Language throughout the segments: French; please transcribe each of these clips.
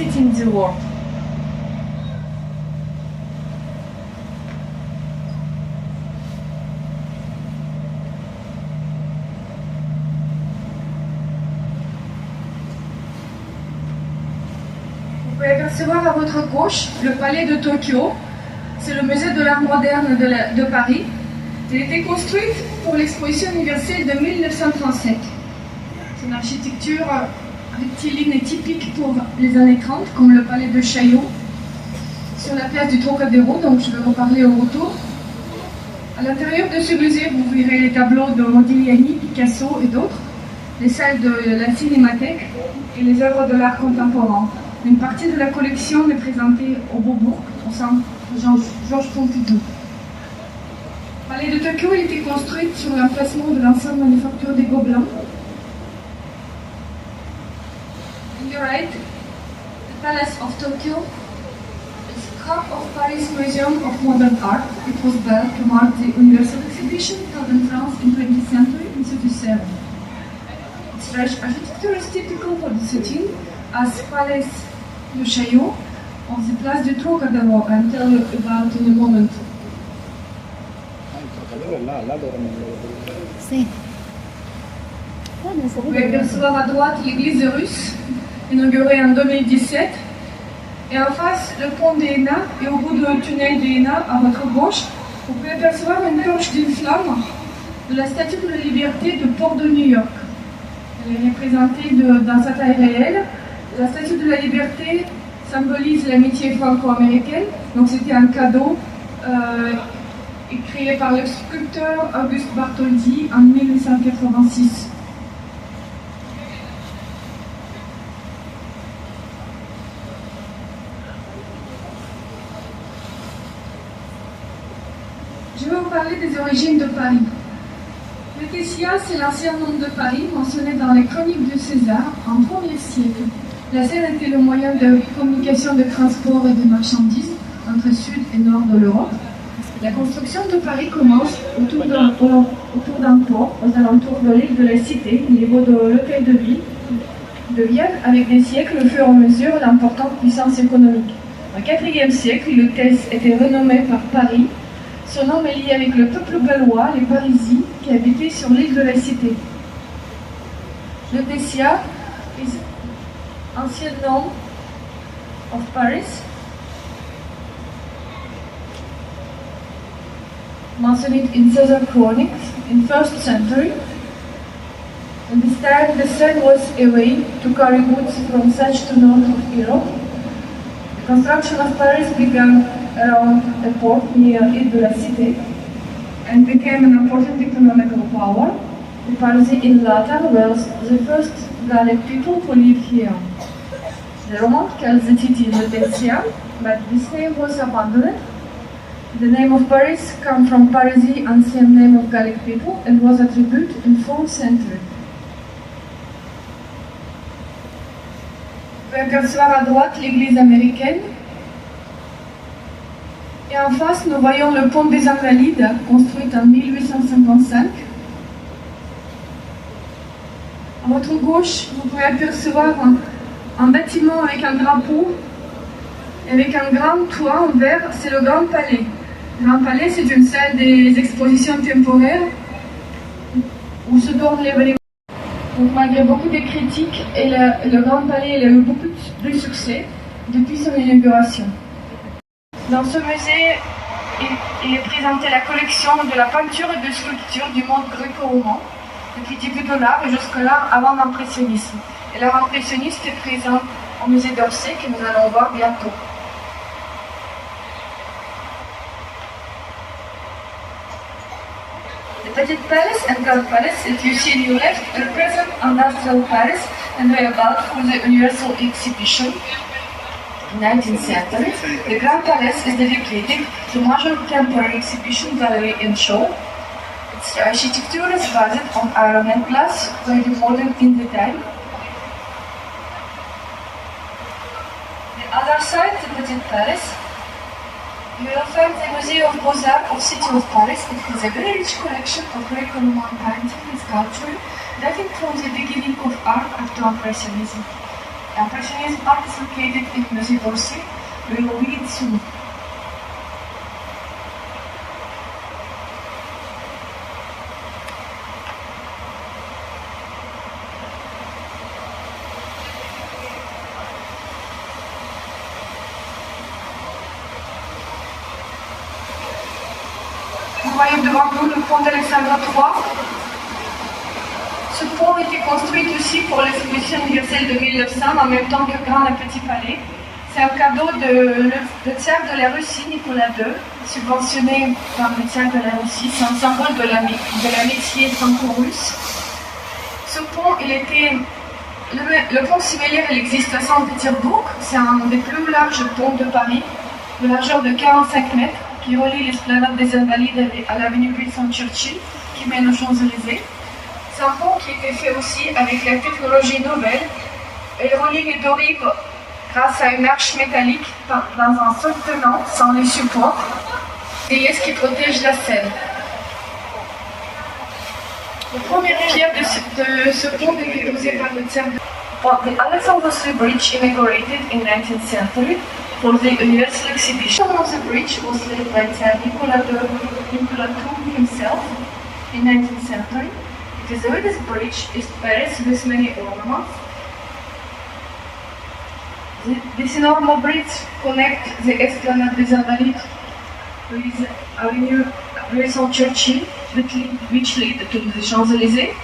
exiting the war. Vous pouvez apercevoir à votre gauche le palais de Tokyo. C'est le musée de l'art moderne de Paris. Il a été construit pour l'exposition universelle de 1937. C'est une architecture rectiligne et typique pour les années 30, comme le palais de Chaillot, sur la place du Trocadéro, donc je vais en parler au retour. À l'intérieur de ce musée, vous verrez les tableaux de Modigliani, Picasso et d'autres, les salles de la cinémathèque et les œuvres de l'art contemporain. Une partie de la collection est présentée au Beaubourg, au centre Georges Pompidou. Le palais de Tokyo a été construit sur l'emplacement de l'ancienne manufacture des Gobelins. On your right, the Palace of Tokyo is part of Paris Museum of Modern Art. It was built to mark the Universal Exhibition held in France in 20th century in 1937. Its fresh architecture is typical for the setting, as Palace de Chaillot of the Place du Trocadéro. I'll tell you about in a moment. Vous pouvez apercevoir à droite l'église russe, inaugurée en 2017. Et en face, le pont d'Iéna. Et au bout du tunnel d'Iéna, à votre gauche, vous pouvez apercevoir une torche d'une flamme de la Statue de la Liberté de Port de New York. Elle est représentée dans sa taille réelle. La Statue de la Liberté symbolise l'amitié franco-américaine. Donc c'était un cadeau créé par le sculpteur Auguste Bartholdi en 1886. Je vais vous parler des origines de Paris. Le Tessia, c'est l'ancien nom de Paris mentionné dans les chroniques de César en 1er siècle. La Seine était le moyen de communication, de transport et de marchandises entre sud et nord de l'Europe. La construction de Paris commence autour d'un port aux alentours de l'île de la Cité, au niveau de l'hôtel de ville, avec des siècles, au fur et à mesure, l'importante puissance économique. Au IVe siècle, le Tess était renommé par Paris. Son nom est lié avec le peuple gallois, les Parisis, qui habitaient sur l'île de la Cité. Le Tessia est ancien nom of Paris, mentioned in Caesar Chronicles in 1st century. At this time, the Seine was a way to carry goods from such to north of Europe. The construction of Paris began around a port near Ile de la Cité and became an important economical power. The Parisi in Latin were the first Gallic people who lived here. The Romans called the city Lutetia, but this name was abandoned. The name of Paris comes from Parisi, ancient name of Gallic people, and was attributed in 4th century. Vous pouvez apercevoir à droite l'église américaine. Et en face, nous voyons le pont des Invalides, construit en 1855. À votre gauche, vous pouvez apercevoir un bâtiment avec un drapeau, avec un grand toit en verre, c'est le Grand Palais. Le Grand Palais, c'est une salle des expositions temporaires où se tournent les événements. Donc malgré beaucoup de critiques, le Grand Palais a eu beaucoup de succès depuis son inauguration. Dans ce musée, il est présenté la collection de la peinture et de sculpture du monde gréco-roman, depuis début de l'art et jusque là avant l'impressionnisme. Et l'art impressionniste est présent au musée d'Orsay que nous allons voir bientôt. The Petit Palace and Grand Palace that you see on your left represent industrial Paris and were built for the Universal Exhibition in 19th century. The Grand Palace is dedicated to major temporary exhibition, gallery and show. Its architecture is based on iron and glass, very modern in the time. The other side, the Petit Palace, you will find the Museum of Beaux-Arts of City of Paris. It has a very rich collection of Greco-Roman painting and sculpture dating from the beginning of art up to Impressionism. Impressionism art is located in Musée d'Orsay. We will read soon. Vous voyez devant vous le pont d'Alexandre III. Ce pont était construit aussi pour l'exposition universelle de 1900 en même temps que Grand et Petit Palais. C'est un cadeau de le tsar de la Russie, Nicolas II, subventionné par le tsar de la Russie. C'est un symbole de l'amitié franco-russe. Ce pont, le pont similaire, il existe à Saint-Pétersbourg. C'est un des plus larges ponts de Paris, de largeur de 45 mètres, qui relie l'esplanade des Invalides à l'avenue Winston-Churchill, qui mène aux Champs-Élysées. C'est un pont qui a été fait aussi avec la technologie nouvelle. Il relie les deux rives grâce à une arche métallique dans un seul tenant, sans les supports, et qui protège la Seine. La première pierre de ce pont a été posée par le tsar. The Alexander III Bridge inaugurated in 19th century for the Universal Exhibition of the bridge was laid by Tsar Nicolas II himself in 19th century. It is the oldest bridge in Paris with many ornaments. This enormous bridge connects the Esplanade des Invalides with Avenue Winston-Churchill, which lead to the Champs-Élysées.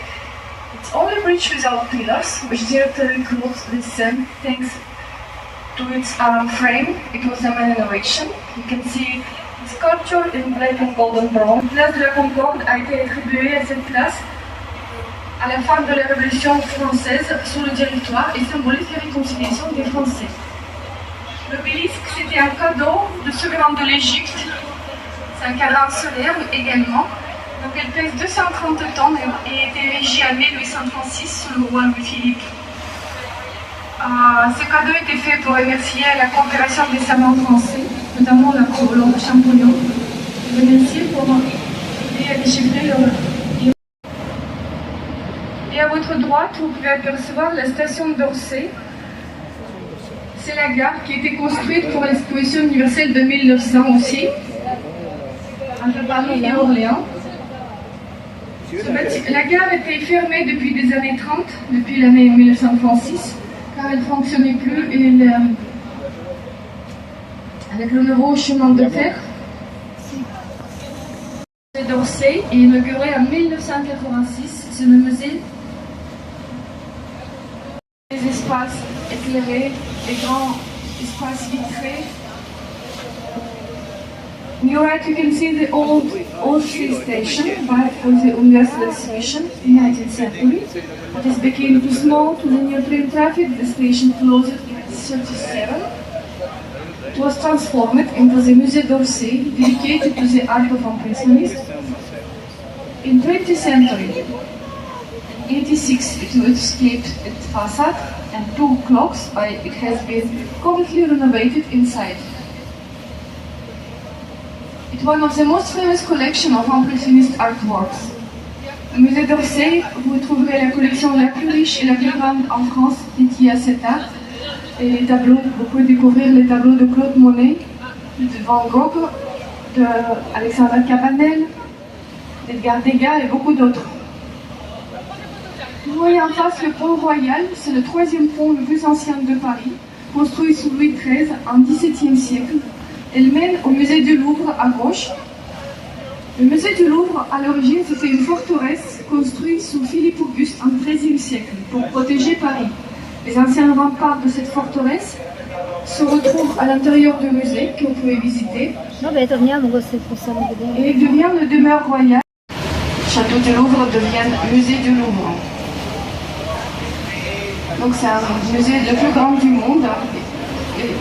It's only bridge without pillars, which directly close the Seine thanks to its iron frame. It was a main innovation. You can see the sculpture in black and golden brown. La place de la Concorde a été attribuée à cette place à la fin de la Révolution française sur le territoire et symbolise la réconciliation des Français. L'obélisque, c'était un cadeau de souverain de l'Égypte. C'est un cadran solaire également. Donc elle pèse 230 tonnes et a été érigée en 1836 sous le roi Louis-Philippe. Ce cadeau était fait pour remercier la coopération des savants français, notamment la colombe Champollion, remercier pour aider à déchiffrer leur. Et à votre droite, vous pouvez apercevoir la station d'Orsay. C'est la gare qui a été construite pour l'exposition universelle de 1900 aussi, entre Paris et Orléans. La gare était fermée depuis des années 30, depuis l'année 1936, car elle ne fonctionnait plus avec le nouveau chemin de fer. Le musée d'Orsay est inauguré en 1986. C'est le musée des espaces éclairés, des grands espaces vitrés. On your right, you can see the old Old-Street station for the Universal Exhibition in 19th century. But it became too small to the new train traffic. The station closed in 1937. It was transformed into the Musée d'Orsay, dedicated to the art of impressionists. In 20th century, in 86, it escaped its facade and two clocks, but it has been completely renovated inside. It's one of the most famous collections of impressionist artworks. Au musée d'Orsay, vous trouverez la collection la plus riche et la plus grande en France dédiée à cet art. Et les tableaux, vous pouvez découvrir les tableaux de Claude Monet, de Van Gogh, d'Alexandre Cabanel, d'Edgar Degas et beaucoup d'autres. Vous voyez en face le pont Royal, c'est le troisième pont le plus ancien de Paris, construit sous Louis XIII en XVIIe siècle. Elle mène au musée du Louvre à gauche. Le musée du Louvre, à l'origine, c'était une forteresse construite sous Philippe Auguste en XIIIe siècle pour protéger Paris. Les anciens remparts de cette forteresse se retrouvent à l'intérieur du musée que vous pouvez visiter. Et devient le demeure royale. Le château du Louvre devient musée du Louvre. Donc c'est un musée le plus grand du monde.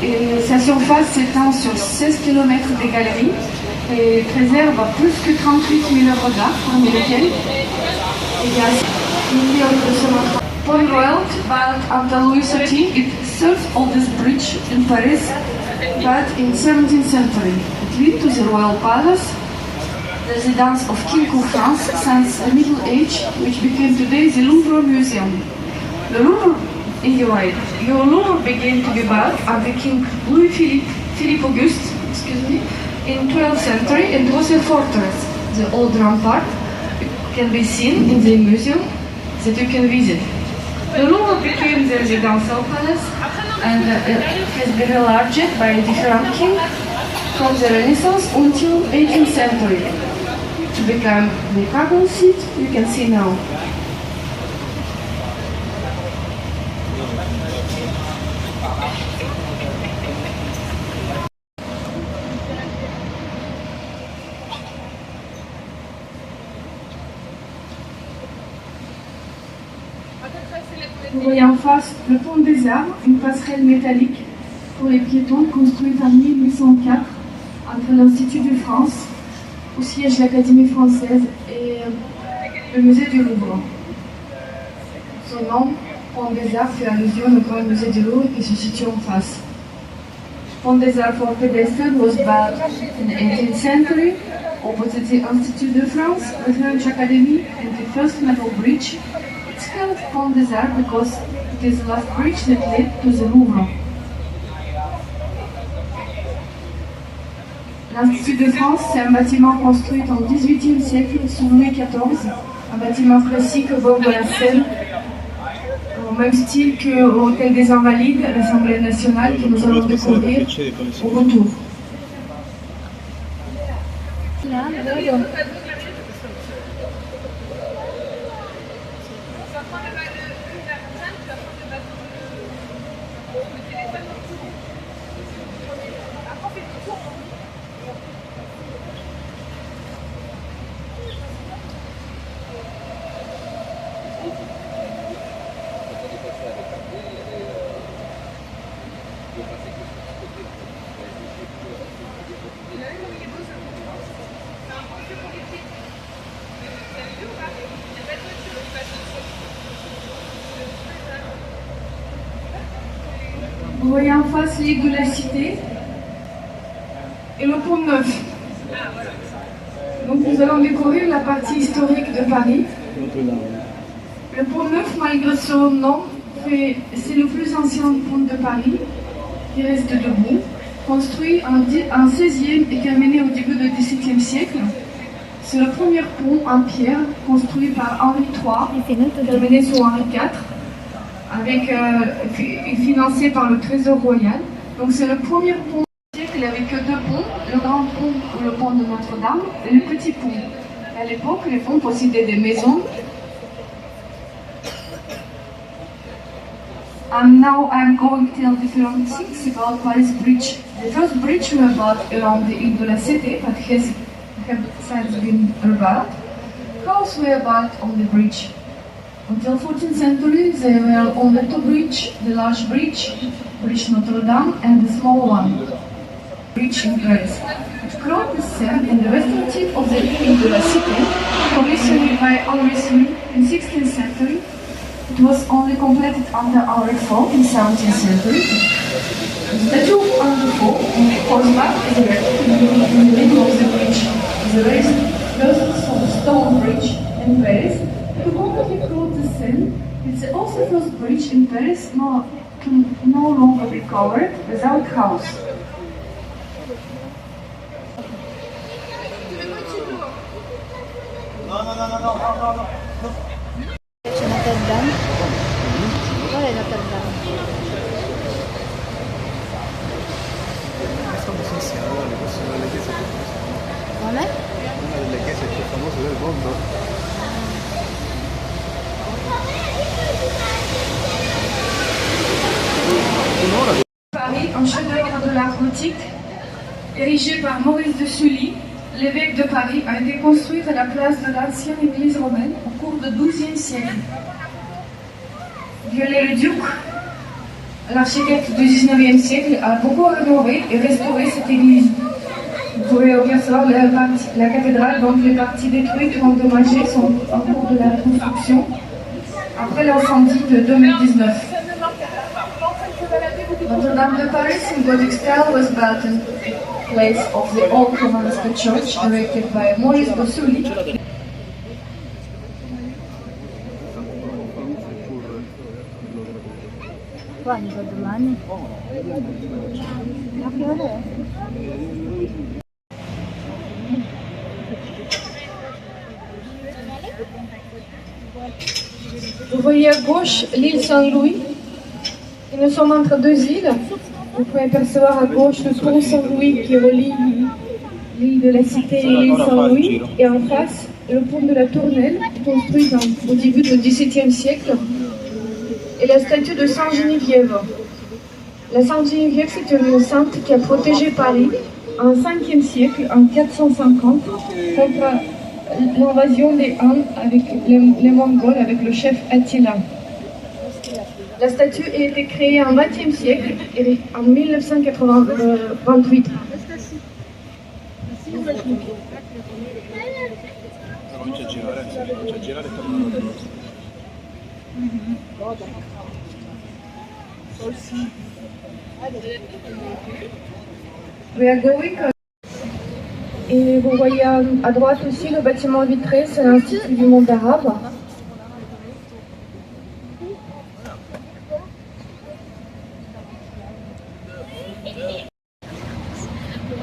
Et sa surface s'étend sur 16 km des galeries et préserve plus que 38 000 œuvres d'art, parmi lesquelles il y a millions de semaines. Pont Royal, built under Louis XIII, it serves oldest bridge in Paris, but in 17th century. It leads to the Royal Palace, residence of King of France since the Middle Age, which became today the Louvre Museum. The Louvre Easy right. Your Louvre began to be built under King Louis Philippe Auguste, in 12th century, and was a fortress. The old rampart can be seen in the museum that you can visit. The Louvre became the residential palace and has been enlarged by different kings from the Renaissance until 18th century to become the cargo seat you can see now. Vous voyez en face le pont des Arts, une passerelle métallique pour les piétons construite en 1804 entre l'Institut de France, au siège de l'Académie française et le musée du Louvre. Son nom, pont des Arts, fait allusion au grand musée du Louvre qui se situe en face. Pont des Arts for pedestrians was built in the 18th century opposite the Institute de France, the French Academy, and the first metal bridge. It's called Pont des Arts because it is the last bridge that led to the Louvre. L'Institut de France, c'est un bâtiment construit en 18e siècle sous Louis XIV, un bâtiment classique au bord de la Seine, au même style que l'Hôtel des Invalides, l'Assemblée nationale, que nous allons découvrir au retour. Vous voyez en face l'île de la Cité et le pont Neuf. Donc nous allons découvrir la partie historique de Paris. Le pont Neuf, malgré son nom, c'est le plus ancien pont de Paris qui reste debout, construit en 16e et terminé au début du XVIIe siècle. C'est le premier pont en pierre construit par Henri III, terminé sous Henri IV. Financé par le Trésor royal. Donc c'est le premier pont du siècle avec deux ponts, le grand pont ou le pont de Notre-Dame et le petit pont. À l'époque, les ponts possédaient des maisons. And now I'm going to tell different things about Paris Bridge. The first bridge was built around the Ile de la Cité, but has since been rebuilt. Houses were built on the bridge. Until 14th century, there were only two bridges, the large bridge, Bridge Notre Dame, and the small one, Bridge in Paris. It crossed the Seine in the western tip of the Ile de la Cité, commissioned by Henri III in 16th century. It was only completed under Henri IV in 17th century. The statue on the fall on horseback is erected in the middle of the bridge. The first stone bridge in Paris. To completely cross the Seine, it's also the first bridge in Paris no longer be covered without house. No. C'è Notre Dame? Qual è Notre Dame? È famosissima, questa è una delle chiese più famose. Non è? Una delle chiese più famose del mondo. Paris, un chef-d'œuvre de l'art gothique, érigé par Maurice de Sully, l'évêque de Paris, a été construit à la place de l'ancienne église romaine au cours du XIIe siècle. Viollet-le-Duc, l'architecte du XIXe siècle, a beaucoup rénové et restauré cette église. Vous pouvez apercevoir la cathédrale, donc les parties détruites ou endommagées sont en cours de la reconstruction après l'incendie de 2019. Notre-Dame de Paris in Gothic style was built in place of the old Romanesque church erected by Maurice de Sully. Paano ka dumaan eh? Laki ulit eh. Vous voyez à gauche l'île Saint-Louis. Et nous sommes entre deux îles. Vous pouvez apercevoir à gauche le pont Saint-Louis qui relie l'île de la Cité et l'île Saint-Louis. Et en face, le pont de la Tournelle, construit au début du XVIIe siècle. Et la statue de Sainte Geneviève. La Sainte Geneviève, c'est une sainte qui a protégé Paris en 5e siècle, en 450, contre l'invasion des Han avec les Mongols, avec le chef Attila. La statue a été créée en 20e siècle et en 1928. Comincia a girare e torna. We are going. Et vous voyez à droite aussi le bâtiment vitré, c'est l'Institut du monde arabe.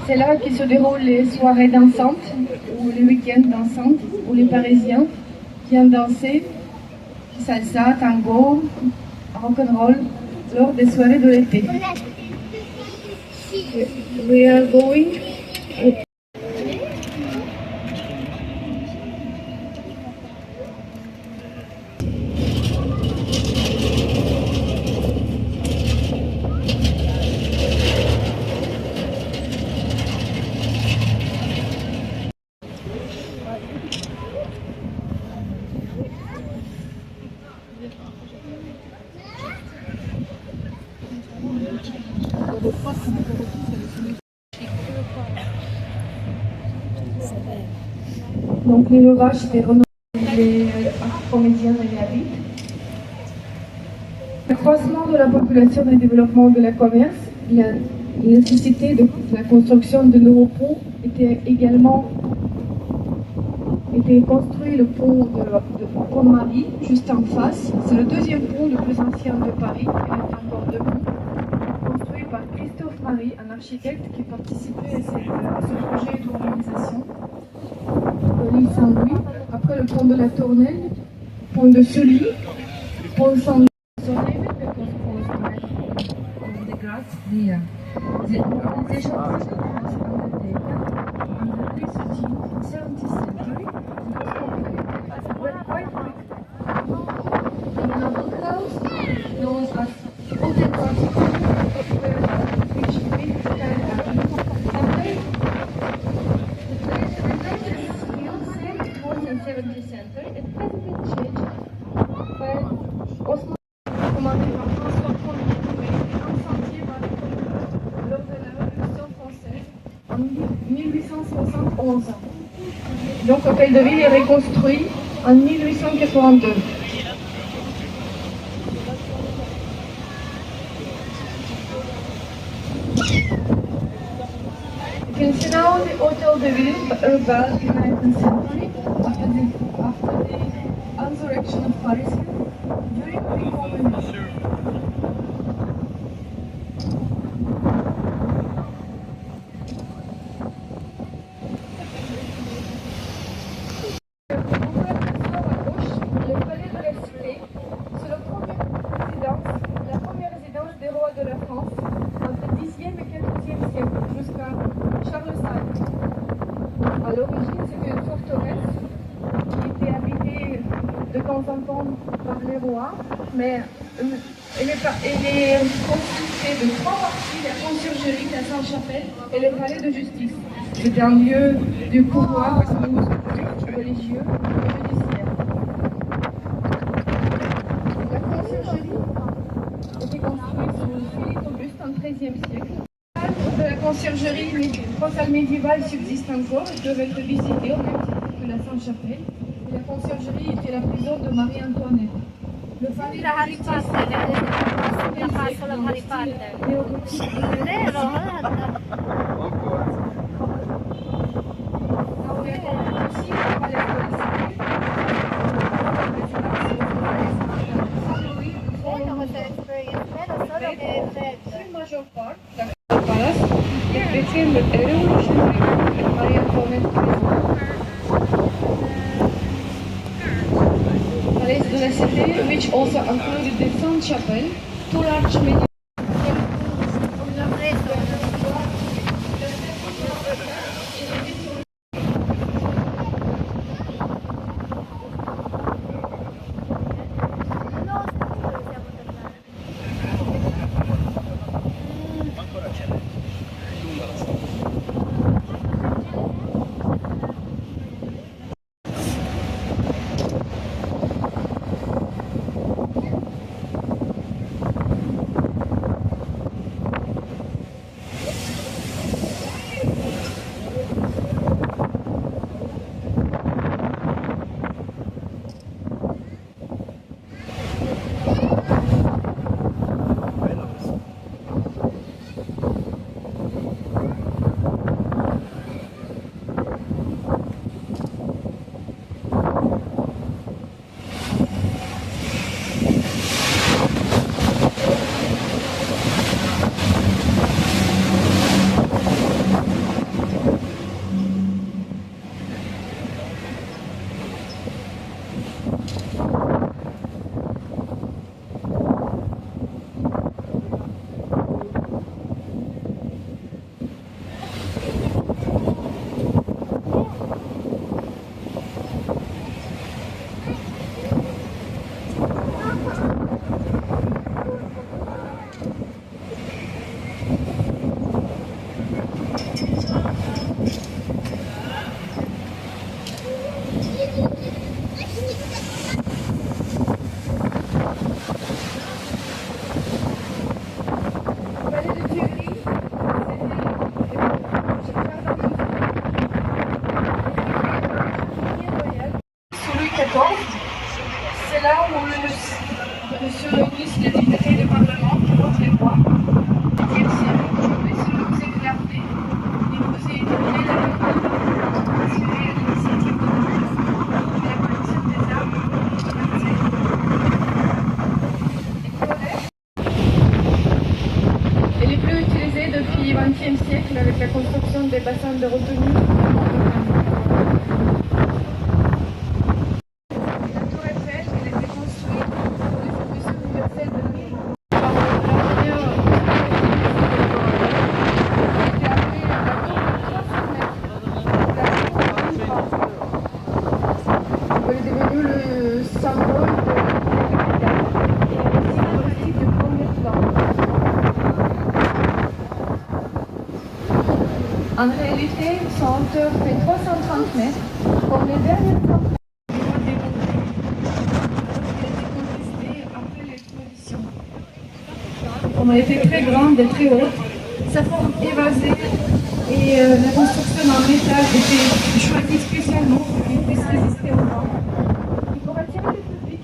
C'est là que se déroulent les soirées dansantes, ou les week-ends dansantes, où les Parisiens viennent danser salsa, tango, rock'n'roll lors des soirées de l'été. We are going. Donc l'élevage, c'était renommé les comédiens et les habites. L'accroissement de la population et le développement de la commerce, la nécessité de la construction de nouveaux ponts était également construit le pont de Marie, juste en face. C'est le deuxième pont le plus ancien de Paris, il est encore debout, construit par Christophe Marie, un architecte qui participait à ce projet d'urbanisation de l'île Saint-Louis. Après le pont de la Tournelle, pont de Sully, pont Saint-Louis. The organization was undertaken under the 17th century and was completed but quite quick. The noble house, known as Hotel which made the was in 17th century. It hasn't been changed, but Osman commandé par François Ier incendié par les communistes lors de la Révolution française en 1871. Donc l'hôtel de ville est reconstruit en 1882. You can see now the Hotel de Ville rebuilt in the 19th century after the insurrection of Parisians during the Commune. Le palais de la Cité, c'est la première résidence des rois de la France entre le Xe et XIVe siècle jusqu'à Charles V. À l'origine, c'était une forteresse qui était habitée de temps en temps par les rois, mais elle est constituée de trois parties, la conciergerie, la Sainte-Chapelle et le palais de justice. C'était un lieu du pouvoir religieux et judiciaire. La conciergerie était construite sous Philippe Auguste en XIIIe siècle. De la conciergerie frontale médiévale subsiste encore et peuvent être visitées au même titre que la Sainte-Chapelle. La conciergerie était la prison de Marie-Antoinette. Le palais de Harry Potter, la castle of Harry Potter. Vero? Questa experience, Palace, it became a revolutionary Marie-Antoinette prison. Palace de la Cité, which also included the Sainte Chapelle, two large medieval. Ancora c'è. Lunga la strada. Bello questo. Sous Louis XIV, c'est là où se réunissent les députés du Parlement qui votent les lois. Au XXe siècle, aujourd'hui, c'est le musée de l'Armée. Et le musée est donné la assurer l'initiative de la collection des armes et elle est plus utilisée depuis le XXe siècle avec la construction des bassins de retenue. Elle est devenue le symbole de la capitale et aussi politique de premier plan. En réalité, son hauteur fait 330 mètres, comme les dernières temples. Comme elle était très grande et très haute, sa forme évasée et la construction en métal était choisie spécialement pour qu'elle puisse résister au vent. Et pour attirer le public.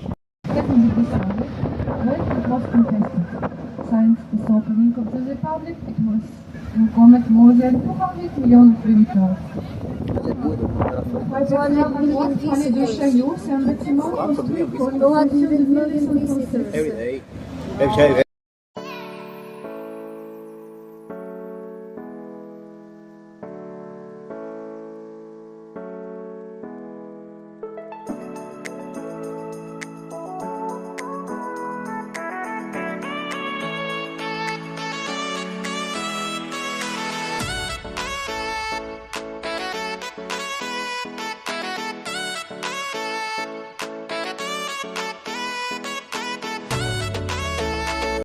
When it was contested, since its opening of the Republic, it was welcomed more than 200 million visitors. Palais de Chaillot, c'est un bâtiment construit pour une construction de 1967. Every day.